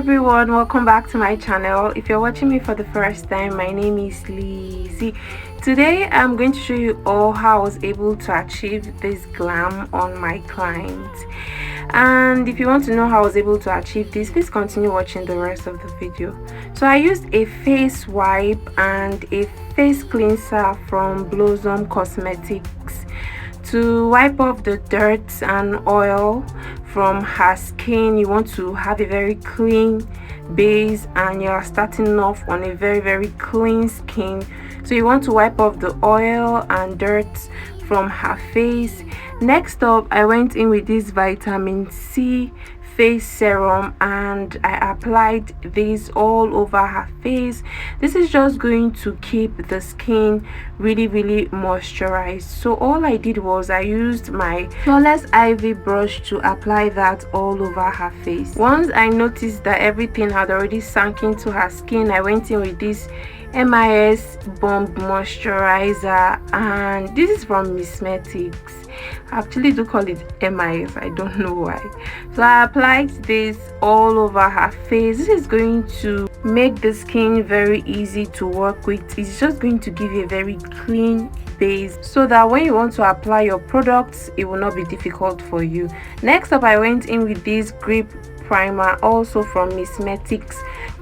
everyone, welcome back to my channel. If you're watching me for the first time, my name is Lizzie. Today I'm going to show you all how I was able to achieve this glam on my client. And if you want to know how I was able to achieve this, please continue watching the rest of the video. So I used a face wipe and a face cleanser from Blossom Cosmetics to wipe off the dirt and oil from her skin. You want to have a very clean base and you're starting off on a very clean skin, so you want to wipe off the oil and dirt from her face. Next up, I went in with this vitamin C face serum and I applied this all over her face. This is just going to keep the skin really moisturized. So all I did was I used my Flawless Ivy brush to apply that all over her face. Once I noticed that everything had already sunk into her skin, I went in with this MIS Bomb Moisturizer, and this is from Cosmetics. I actually do call it MIS, I don't know why. So I applied this all over her face. This is going to make the skin very easy to work with. It's just going to give you a very clean base so that when you want to apply your products, it will not be difficult for you. Next up, I went in with this grip primer, also from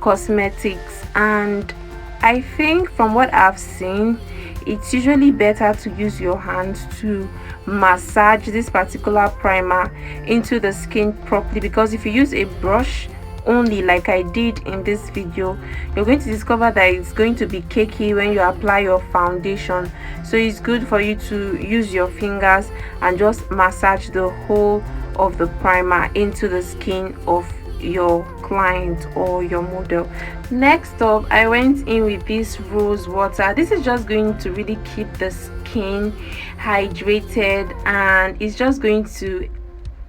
Cosmetics, and I think from what I've seen, it's usually better to use your hands to massage this particular primer into the skin properly, because if you use a brush only like I did in this video, you're going to discover that it's going to be cakey when you apply your foundation. So it's good for you to use your fingers and just massage the whole of the primer into the skin of your client or your model. Next up, I went in with this rose water. This is just going to really keep the skin hydrated, and it's just going to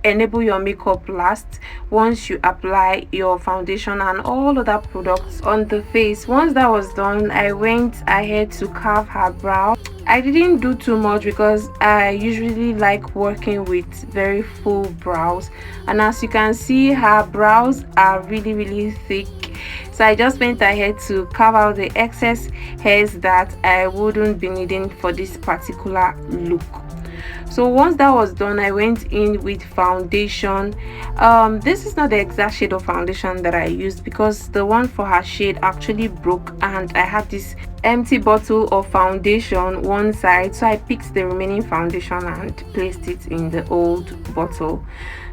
enable your makeup last once you apply your foundation and all other products on the face. Once that was done, I went ahead to carve her brow. I didn't do too much because I usually like working with very full brows, and as you can see, her brows are really thick. So I just went ahead to carve out the excess hairs that I wouldn't be needing for this particular look. So once that was done, I went in with foundation. This is not the exact shade of foundation that I used because the one for her shade actually broke, and I had this empty bottle of foundation one side, so I picked the remaining foundation and placed it in the old bottle.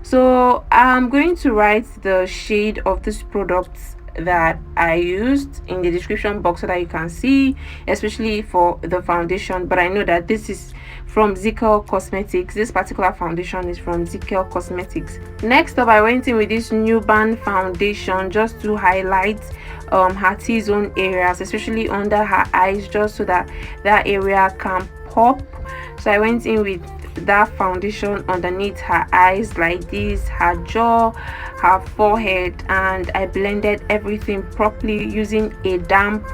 So I'm going to write the shade of this product that I used in the description box so that you can see, especially for the foundation. But I know that this is from Cosmetics. This particular foundation is from Cosmetics. Next up, I went in with this Newborn foundation just to highlight her T-zone areas, especially under her eyes, just so that that area can pop. So I went in with that foundation underneath her eyes like this, her jaw, her forehead, and I blended everything properly using a damp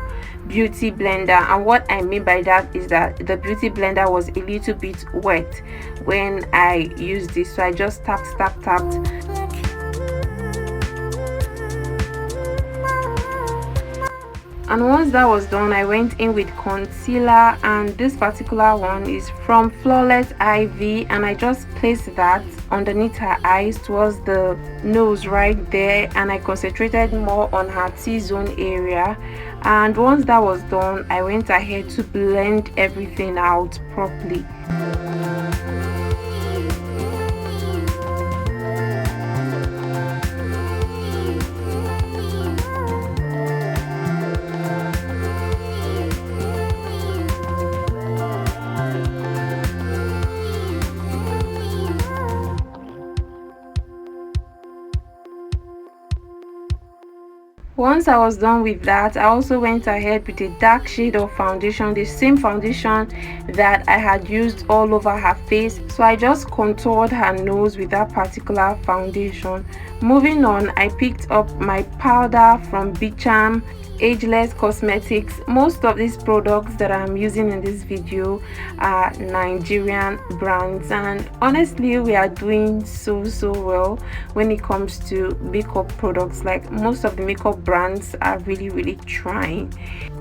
beauty blender. And what I mean by that is that the beauty blender was a little bit wet when I used this, so I just tapped. And once that was done, I went in with concealer, and this particular one is from Flawless Ivy, and I just placed that underneath her eyes towards the nose right there, and I concentrated more on her T-zone area. And once that was done, I went ahead to blend everything out properly. Once I was done with that, I also went ahead with a dark shade of foundation, the same foundation that I had used all over her face. So I just contoured her nose with that particular foundation. Moving on, I picked up my powder from Beacham Ageless Cosmetics. Most of these products that I'm using in this video are Nigerian brands, and honestly we are doing so well when it comes to makeup products. Like, most of the makeup brands are really trying.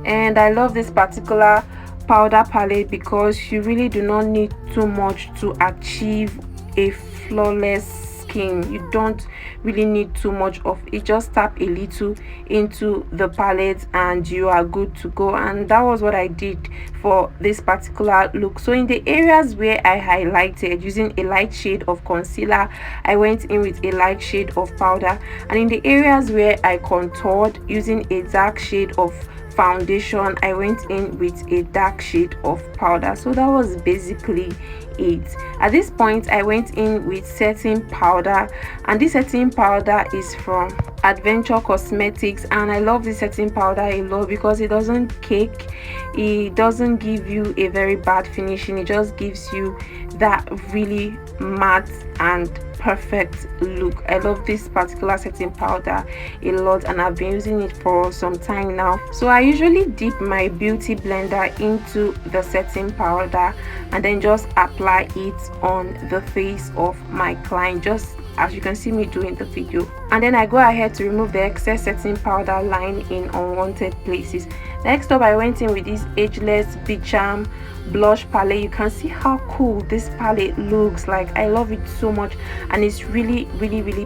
And I love this particular powder palette because you really do not need too much to achieve a flawless skin. You don't really need too much of it. Just tap a little into the palette and you are good to go. And that was what I did for this particular look. So in the areas where I highlighted using a light shade of concealer, I went in with a light shade of powder, and in the areas where I contoured using a dark shade of foundation, I went in with a dark shade of powder. So that was basically it. At this point I went in with setting powder, and this setting powder is from Adventure Cosmetics, and I love this setting powder a lot because it doesn't cake, it doesn't give you a very bad finishing, it just gives you that really matte and perfect look. I love this particular setting powder a lot, and I've been using it for some time now. So I usually dip my beauty blender into the setting powder and then just apply it on the face of my client, just as you can see me do in the video. And then I go ahead to remove the excess setting powder lying in unwanted places. Next up, I went in with this Ageless Beacham blush palette. You can see how cool this palette looks. Like, I love it so much, and it's really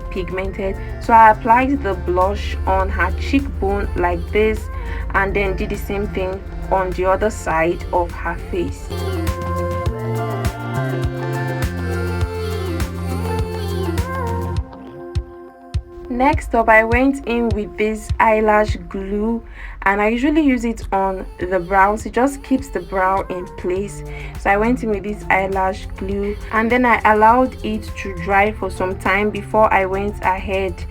pigmented. So I applied the blush on her cheekbone like this, and then did the same thing on the other side of her face. Next up, I went in with this eyelash glue, and I usually use it on the brows. It just keeps the brow in place. So I went in with this eyelash glue, and then I allowed it to dry for some time before I went ahead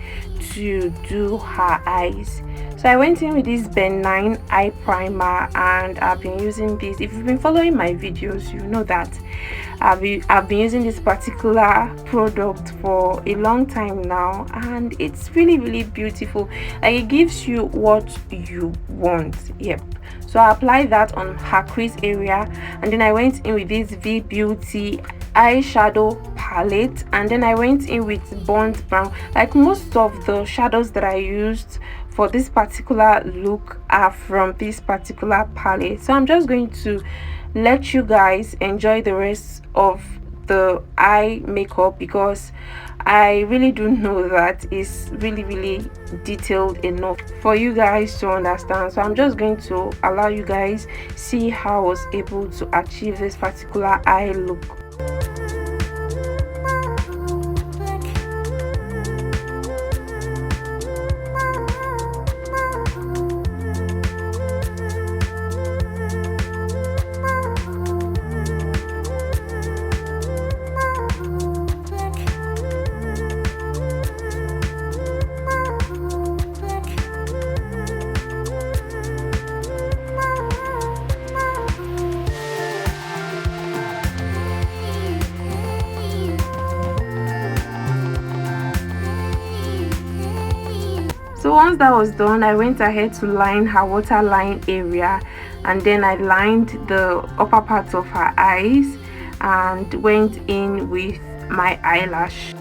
to do her eyes. So I went in with this benign eye primer, and I've been using this. If you've been following my videos, you know that I've been using this particular product for a long time now, and it's really beautiful. Like, it gives you what you want. Yep. So I applied that on her crease area, and then I went in with this V Beauty eyeshadow palette, and then I went in with burnt brown. Like, most of the shadows that I used for this particular look are from this particular palette. So I'm just going to let you guys enjoy the rest of the eye makeup, because I really do know that it's really detailed enough for you guys to understand. So I'm just going to allow you guys see how I was able to achieve this particular eye look. So once that was done, I went ahead to line her waterline area, and then I lined the upper parts of her eyes and went in with my eyelash.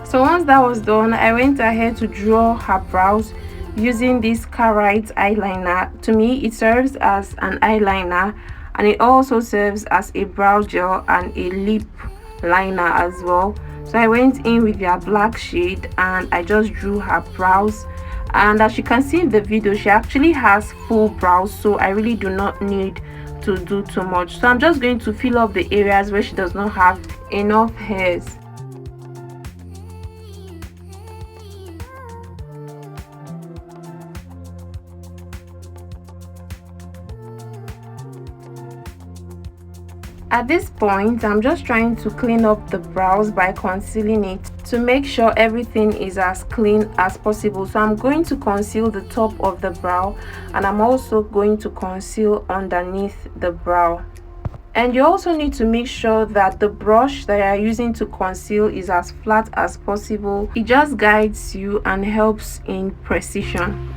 So once that was done, I went ahead to draw her brows using this Carrite eyeliner. To me, it serves as an eyeliner, and it also serves as a brow gel and a lip liner as well. So I went in with their black shade and I just drew her brows, and as you can see in the video, she actually has full brows, so I really do not need to do too much. So I'm just going to fill up the areas where she does not have enough hairs. At this point, I'm just trying to clean up the brows by concealing it to make sure everything is as clean as possible. So I'm going to conceal the top of the brow, and I'm also going to conceal underneath the brow. And you also need to make sure that the brush that you are using to conceal is as flat as possible. It just guides you and helps in precision.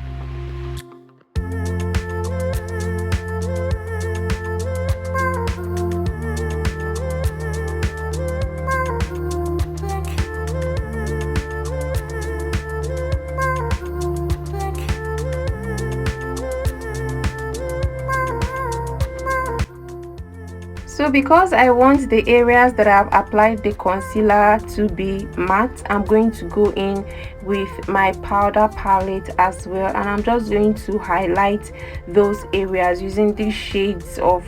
So because I want the areas that I've applied the concealer to be matte, I'm going to go in with my powder palette as well, and I'm just going to highlight those areas using these shades of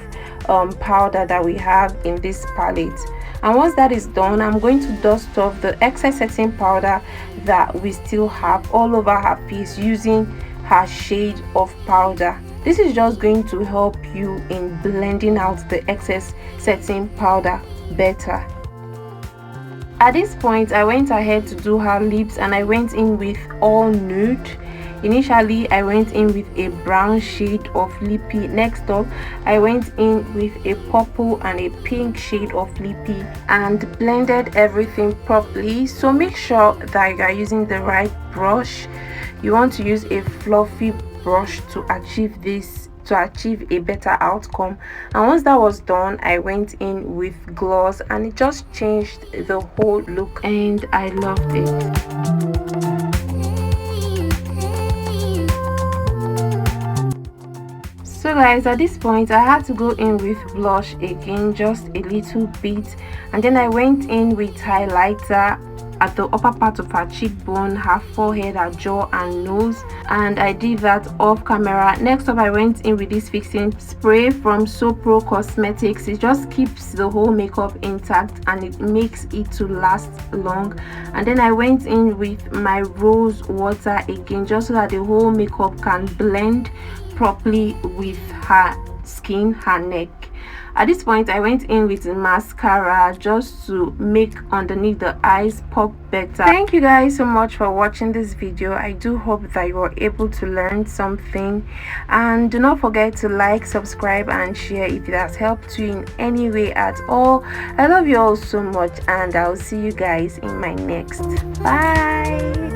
powder that we have in this palette. And once that is done, I'm going to dust off the excess setting powder that we still have all over her face using her shade of powder. This is just going to help you in blending out the excess setting powder better. At this point, I went ahead to do her lips, and I went in with all nude. Initially, I went in with a brown shade of lippy. Next up, I went in with a purple and a pink shade of lippy and blended everything properly. So make sure that you are using the right brush. You want to use a fluffy brush to achieve this, to achieve a better outcome. And once that was done, I went in with gloss, and it just changed the whole look, and I loved it. So guys, at this point I had to go in with blush again, just a little bit, and then I went in with highlighter at the upper part of her cheekbone, her forehead, her jaw and nose, and I did that off camera. Next up, I went in with this fixing spray from Sopro Cosmetics. It just keeps the whole makeup intact and it makes it to last long. And then I went in with my rose water again, just so that the whole makeup can blend properly with her skin, her neck. At this point, I went in with mascara just to make underneath the eyes pop better. Thank you guys so much for watching this video. I do hope that you were able to learn something, and do not forget to like, subscribe and share if it has helped you in any way at all. I love you all so much, and I'll see you guys in my next. Bye.